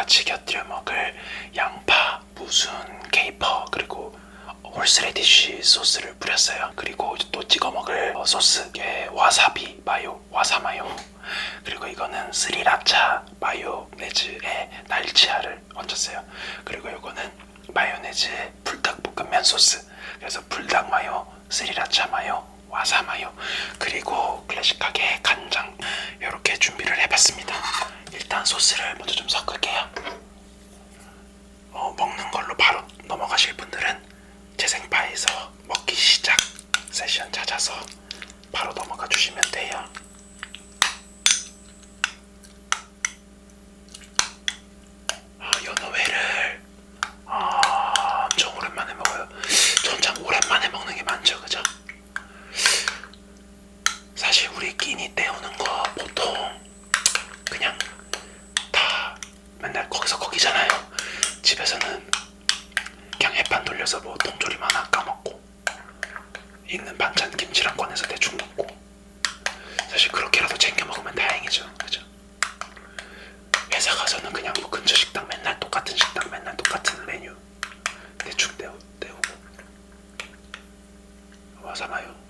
같이 곁들여 먹을 양파, 무순, 케이퍼 그리고 홀스레디쉬 소스를 뿌렸어요. 그리고 또 찍어 먹을 소스, 이게 와사비 마요, 와사마요. 그리고 이거는 스리라차 마요네즈에 날치알을 얹었어요. 그리고 이거는 마요네즈에 불닭볶음면 소스. 그래서 불닭 마요, 스리라차 마요, 와사 마요, 그리고 클래식하게 간장, 이렇게 준비를 해봤습니다. 일단 소스를 먼저 좀 섞을게요. 먹는 걸로 바로 넘어가실 분들은 재생파에서 먹기 시작 세션 찾아서 바로 넘어가 주시면 돼요. 연어회를 엄청 오랜만에 먹어요. 전 참 오랜만에 먹는 게 많죠, 그죠? 사실 우리 끼니 때우는 거 보통 그냥 다 맨날 거기서 거기잖아요. 집에서는 그냥 햇반 돌려서 뭐 통조림 하나 까먹고 있는 반찬 김치랑 꺼내서 대충 먹고, 사실 그렇게라도 챙겨 먹으면 다행이죠, 그죠? 회사 가서는 그냥 뭐 근처 식당 맨날 똑같은 식당 맨날 똑같은 메뉴 대충 때우고 와사마요.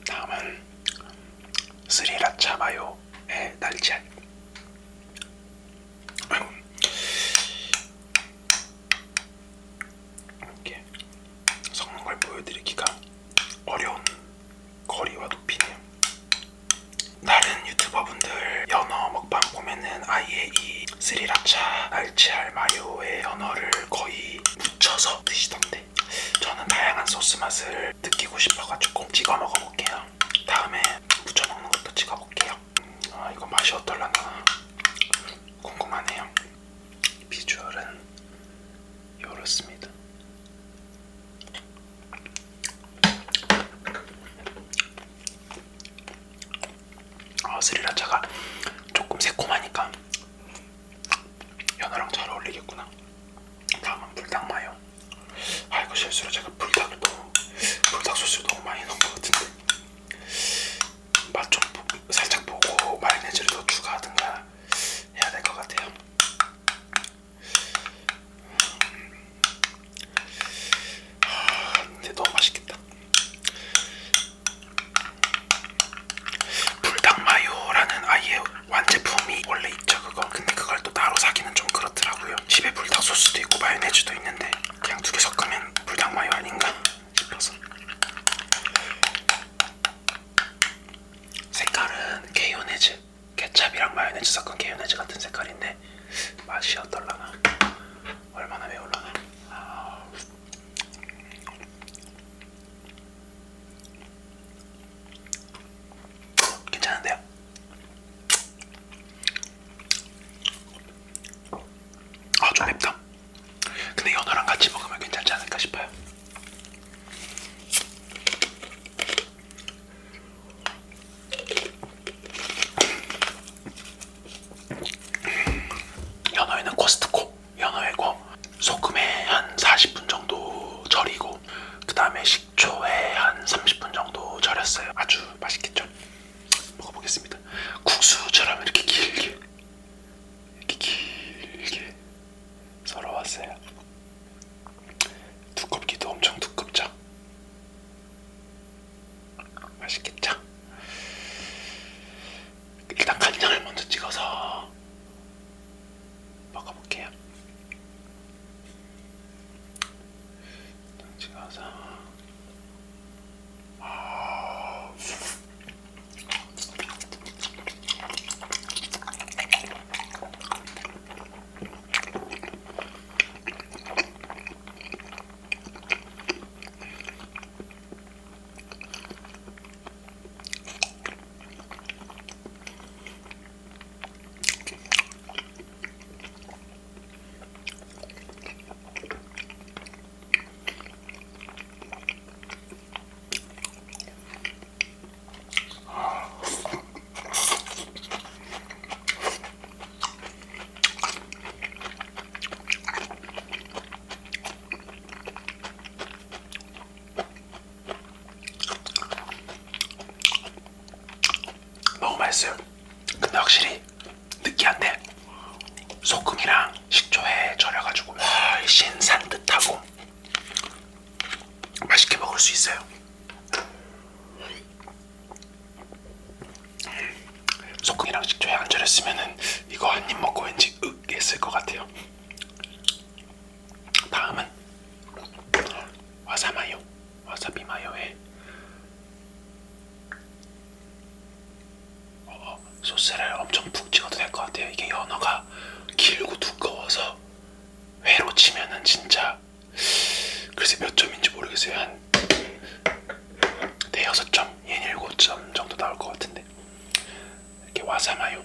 다음은 스리라차 마요의 날치알. 이렇게 섞는 걸 보여드리기가 어려운 거리와 높이네요. 다른 유튜버분들 연어 먹방 보면은 아예 이 스리라차 날치알 마요의 연어를 거의 묻혀서 드시던데, 저는 다양한 소스 맛을 느끼고 싶어가지고 찍어 먹어볼게요. 다음에 묻혀 먹는 것도 찍어볼게요. 이거 맛이 어떨라나 궁금하네요. 비주얼은 이렇습니다. 스리라차가 조금 새콤하니까 연어랑 잘 어울리겠구나. 다음은 불닭 마요. 이거 실수로 제가 불닭 소스를 너무 많이 넣은 것 같은데, 맛 좀 살짝 보고 마요네즈를 더 추가하든가 해야 될 것 같아요. 근데 너무 맛있겠다. 불닭 마요라는 아예 완제품이 원래 있죠, 그거. 근데 그걸 또 따로 사기는 좀 그렇더라고요. 집에 불닭 소스도 있고 마요네즈도 있는데 그냥 두 개 섞으면 불닭 마요 아닌가 싶어서. 색깔은 케요네즈, 케찹이랑 마요네즈 섞은 케요네즈 같은 색깔인데 맛이 어떨라나, 얼마나 매울라나. 괜찮은데요? 좀 맵다. 근데 연어랑 같이 먹으면 괜찮지 않을까 싶어요. 연어회는 코스트코 연어회고, 소금에 한 40분 정도 절이고 그 다음에 식초에 한 30분 정도 절였어요. 아주 맛있겠죠? 먹어보겠습니다. 국수처럼 이렇게 길게 썰어왔어요. 두껍기도 엄청 두껍죠? 맛있겠죠? 일단 간장을 먼저 찍어서 먹어볼게요. 찍어서 확실히 느끼한데 소금이랑 식초에 절여가지고 훨씬 산뜻하고 맛있게 먹을 수 있어요. 소금이랑 식초에 안 절였으면은 이거 한 입 먹고 왠지 했을 것 같아요. 다음은 와사마요. 와사비 마요에 소스를 엄청 푹 찍어도 될 것 같아요. 이게 연어가 길고 두꺼워서 회로 치면은 진짜 글쎄 몇 점인지 모르겠어요. 한 대여섯 점, 얘는 7점 정도 나올 것 같은데 이렇게 와사마요.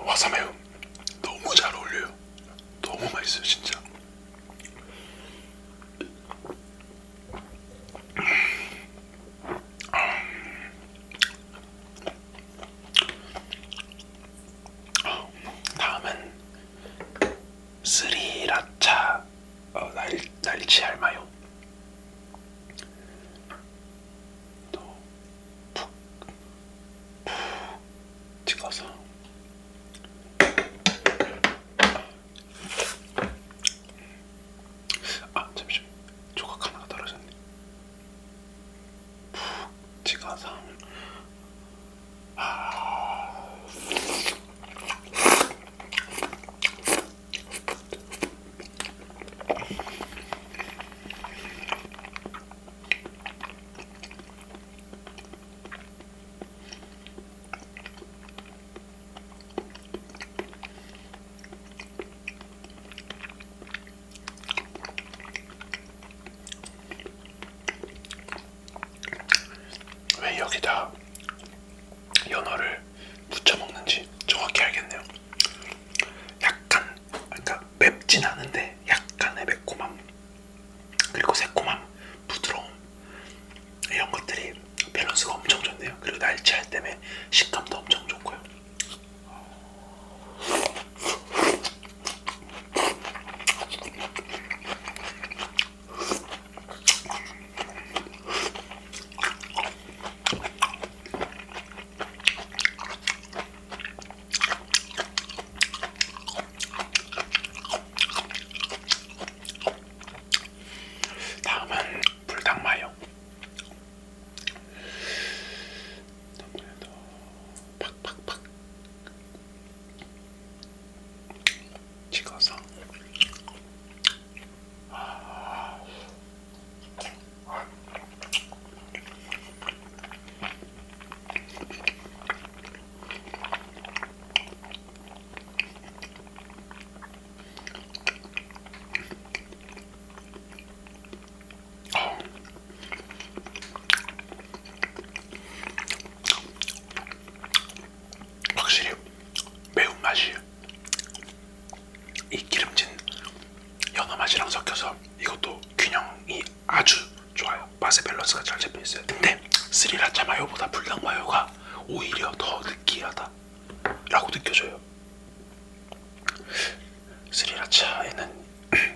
와사마요 너무 잘 어울려요. 너무 맛있어요 진짜. 다음은 스리라차 날치알 마요. 푹 찍어서 잠시만 조각 하나가 떨어졌네. 푹 찍어서 왜 여기다 연어를 무쳐 먹는지 정확히 알겠네요. 약간 그러니까 맵진 않은데 약간의 매콤함 그리고 새콤함, 부드러움 이런 것들이 밸런스가 엄청 좋네요. 그리고 날치알 때문에 식감도 엄청 좋고요. 다음은 불닭 마요. 팍팍팍 찍어서 확실히 매운맛이 이 기름진 연어 맛이랑 섞여서 이것도 균형이 아주 좋아요. 맛의 밸런스가 잘 잡혀있어요. 근데 스리라차 마요보다 불닭 마요가 오히려 더 느끼하다 라고 느껴져요. 스리라차에는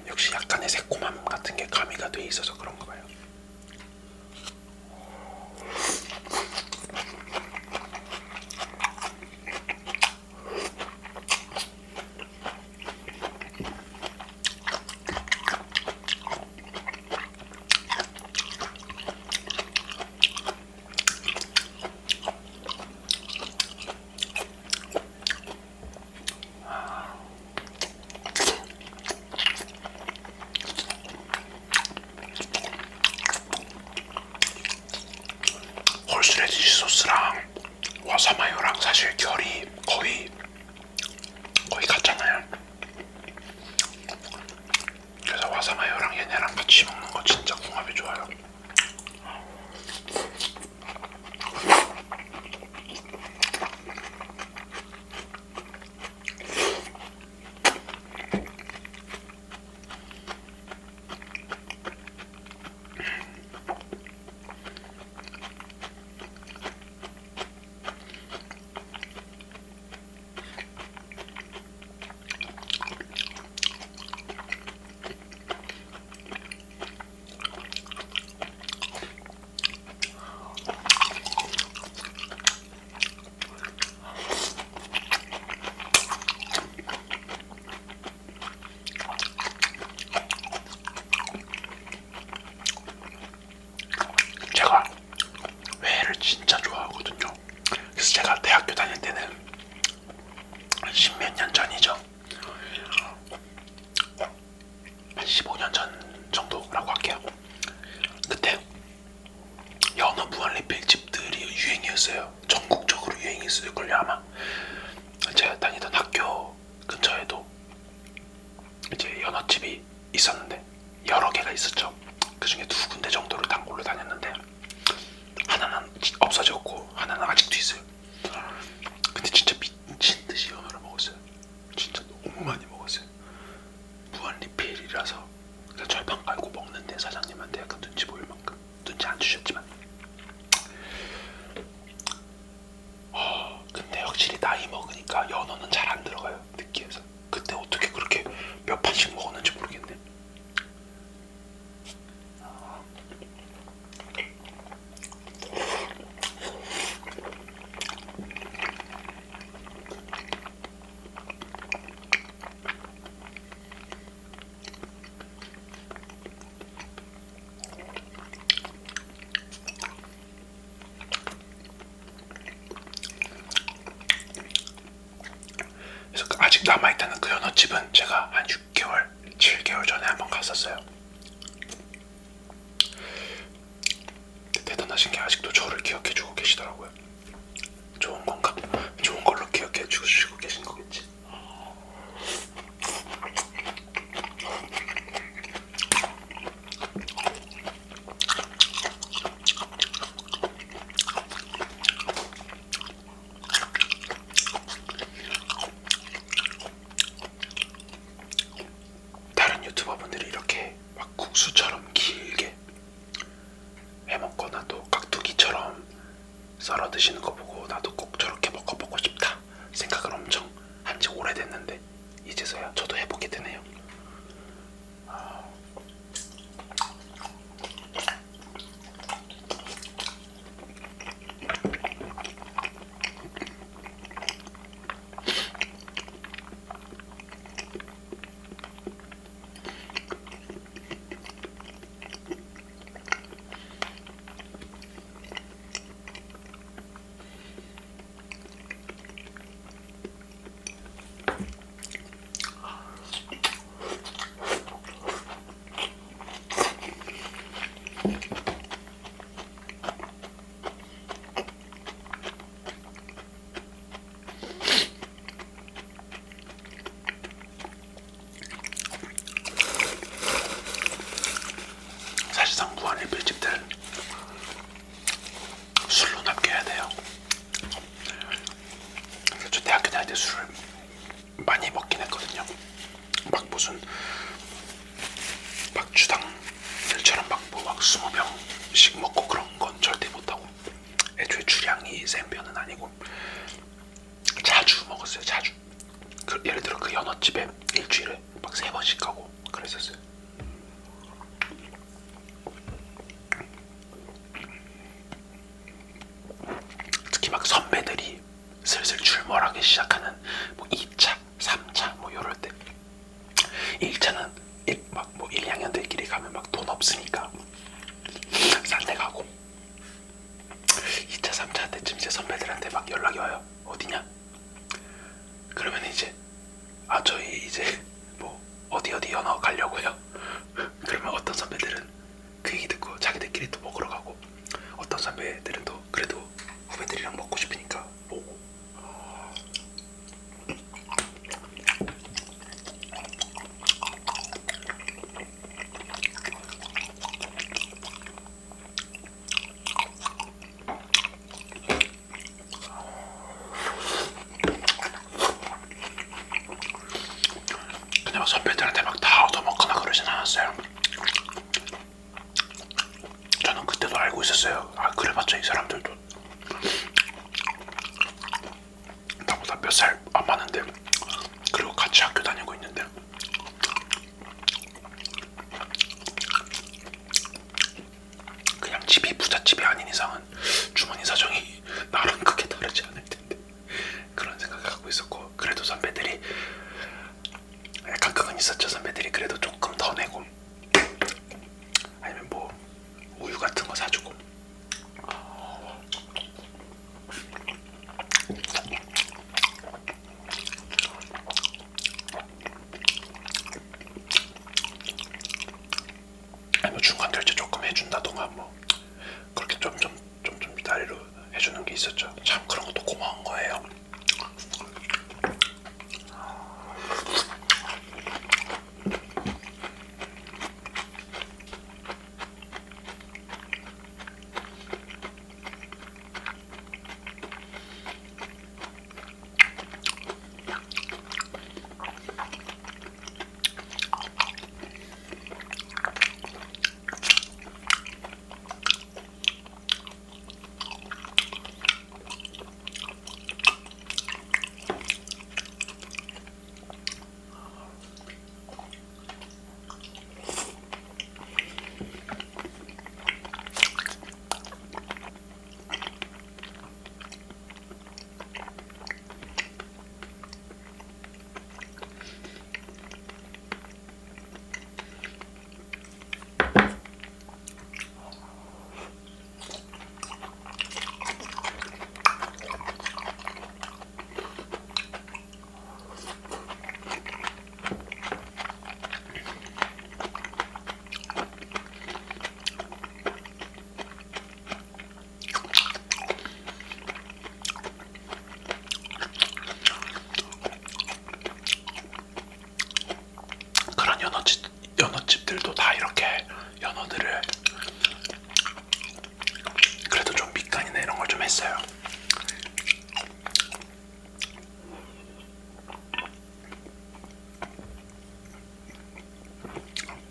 역시 약간의 새콤함 같은 게 가미가 돼 있어서 그런가 봐요. 홀스레디시 소스랑 와사마요랑 사실 결이 거의 거의 갔잖아요. 그래서 와사마요랑 얘네랑 같이 먹는 거 진짜 궁합이 좋아요. 제가 회를 진짜 좋아하거든요. 그래서 제가 대학교 다닐 때는 십몇 년 전이죠. 한 15년 전 정도라고 할게요. 그때 연어 무한리필집들이 유행이었어요. 전국적으로 유행이었을걸요 아마. 제가 다니던 학교 근처에도 이제 연어집이 있었는데 여러 개가 있었죠. 그 중에 2군데 정도를 단골로 다녔는데 하나는 없어졌고 하나는 아직도 있어요. 근데 진짜 미친 듯이 연어를 먹었어요. 진짜 너무 많이 먹었어요. 무한리필이라서 절판 깔고 먹는데 사장님한테 약간 눈치 보일 만큼 눈치 안 주셨지만 근데 확실히 나이 먹으니까 연어는 잘 안 들어가요. 느끼해서. 그때 어떻게 그렇게 몇 판씩 먹었는지 모르겠네. 그래서 아직 남아있다는 그 연어집은 제가 한 6개월, 7개월 전에 한번 갔었어요. 대단하신 게 아직도 저를 기억해주고 계시더라고요. 좋은 건가? 좋은 걸로 기억해주시고 계신 거겠지. 다른 유튜버분들이 이렇게 막 국수처럼 길게 해먹거나 또 깍두기처럼 썰어 드시는 거 보고 나도 꼭 저렇게 먹어보고 싶다 생각을 엄청 한지 오래됐는데 이제서야 저도 해보게 되네요. 사실상 무한리필집들은 술로 남겨야 돼요. 저 대학교 다닐 때 술을 많이 먹긴 했거든요. 막 무슨 막 주당들처럼 막 20병씩 먹고 그런 건 절대 못하고 애초에 주량이 센 편은 아니고 자주 먹었어요. 자주. 예를 들어 그 연어집에 일주일에 막 3번씩 가고 그랬었어요. 특히 막 선배들이 슬슬 출몰하기 시작하는 뭐 2차, 3차 뭐 요럴 때 1차는 막 뭐 1, 2학년들끼리 가면 막 돈 없으니까 싼 데 가고 2차, 3차 때쯤 이제 선배들한테 막 연락이 와요. 어디냐? 그러면 이제 저희 이제 뭐 어디 연어 가려고요. 그러면 어떤 선배들은 그 얘기 듣고 자기들끼리 또 먹으러 가고 어떤 선배들은 또 그래도 후배들이랑 먹고 싶으니까 오고. 맞아. 이 사람들도 나보다 몇 살 안 많은데, 그리고 같이 학교 다니고 있는데 그냥 집이 부잣집이 아닌 이상은 주머니 사정이 나랑 크게 다르지 않을 텐데, 그런 생각을 갖고 있었고, 그래도 선배들이 약간 그건 있었죠. 선배들이 그래도 조금 더 내고, 아니면 뭐 우유 같은 거 사주고. 아니 뭐 중간 결제 조금 해준다던가, 뭐 그렇게 좀 미다리로 해주는 게 있었죠. 참 그런 것도 고마운 거예요. 그런 연어집들도 다 이렇게 연어들을 그래도 좀 밑간이나 이런 걸 좀 했어요.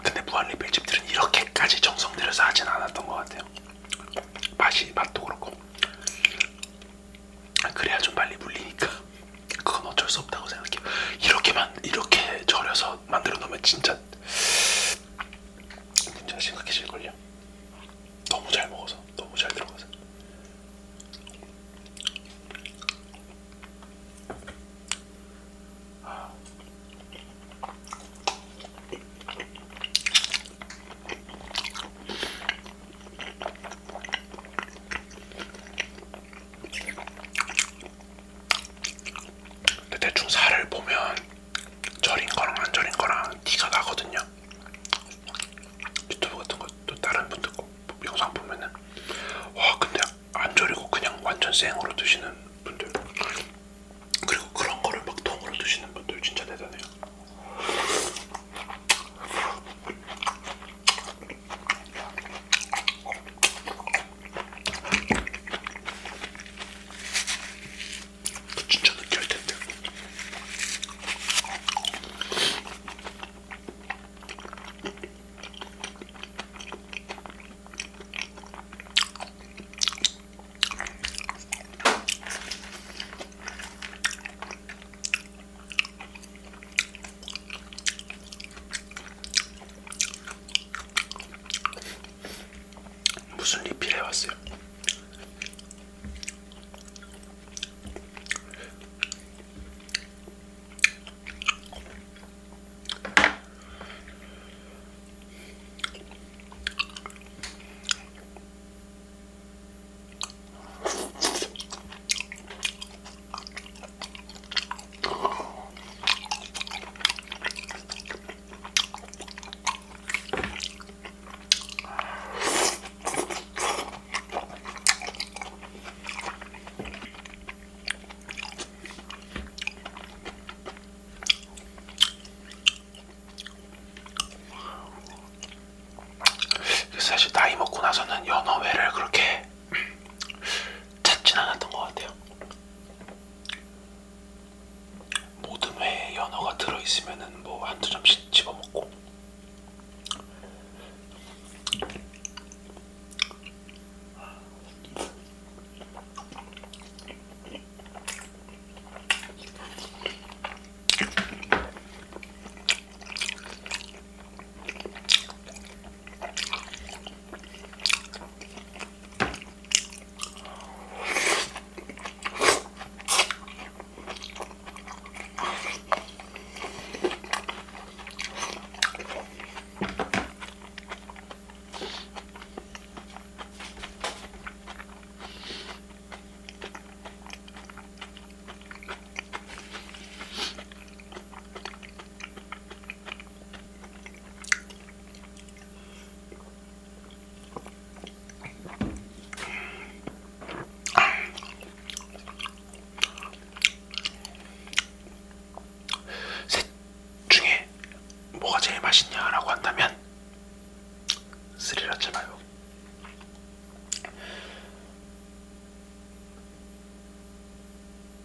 근데 무한리필집들은 이렇게까지 정성 들여서 하진 않았던 것 같아요. 맛도 그렇고. 그래야 좀 빨리 물리니까 그건 어쩔 수 없다고 생각해요. 이렇게 절여서 만들어 놓으면 진짜 심각해질걸요. 너무 잘 먹어서, 너무 잘 들어가서. 근데 대충 살을 보면 절인 거랑 안 절인 거랑 티가 나거든요. 유튜브 같은 것도 다른 분들 거 영상 보면은, 와 근데 안 절이고 그냥 완전 생으로 드시는 분들, 그리고 그런 거를 막 통으로 드시는 분들 진짜 대단해요. 진짜 느끼할 텐데.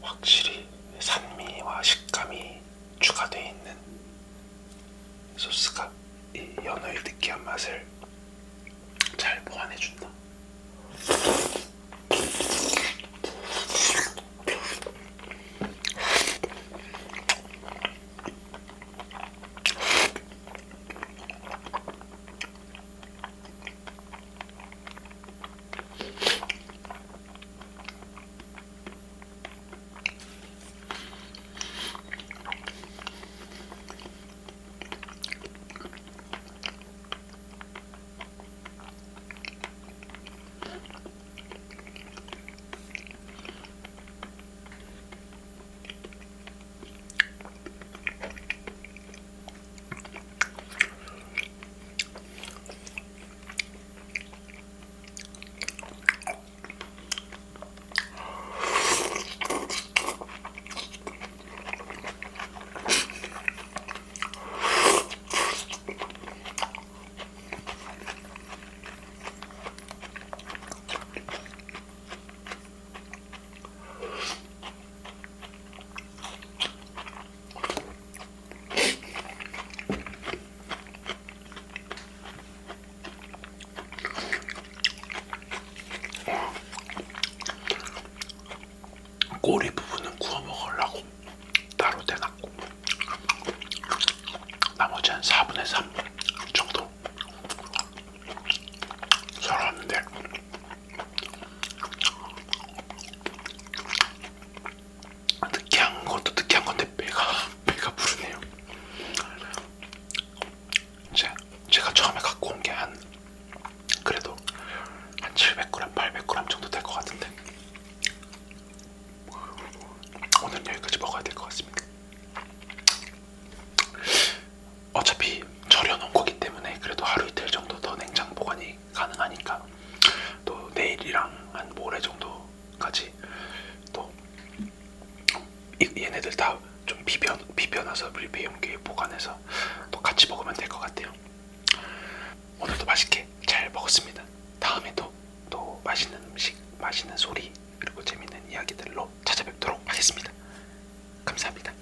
확실히 산미와 식감이 추가되어 있는 소스가 이 연어의 느끼한 맛을 잘 보완해준다. 꼬리 부분은 구워 먹으려고 따로 대놨고 나머지 한 4분의 3 정도 썰었는데 느끼한 것도 느끼한 건데 배가 부르네요. 제가 처음에 갖고 온 게 그래도 한 700g, 800g 정도 될 것 같은데 오늘 여기까지 먹어야 될 것 같습니다. 어차피 절여놓은 거기 때문에 그래도 하루 이틀 정도 더 냉장 보관이 가능하니까 또 내일이랑 한 모레 정도까지 또 얘네들 다 좀 비벼놔서 밀폐 용기에 보관해서 또 같이 먹으면 될 것 같아요. 오늘도 맛있게 잘 먹었습니다. 다음에도 또 맛있는 음식, 맛있는 소리 그리고 재밌는 이야기들로 찾아뵙도록 하겠습니다. 감사합니다.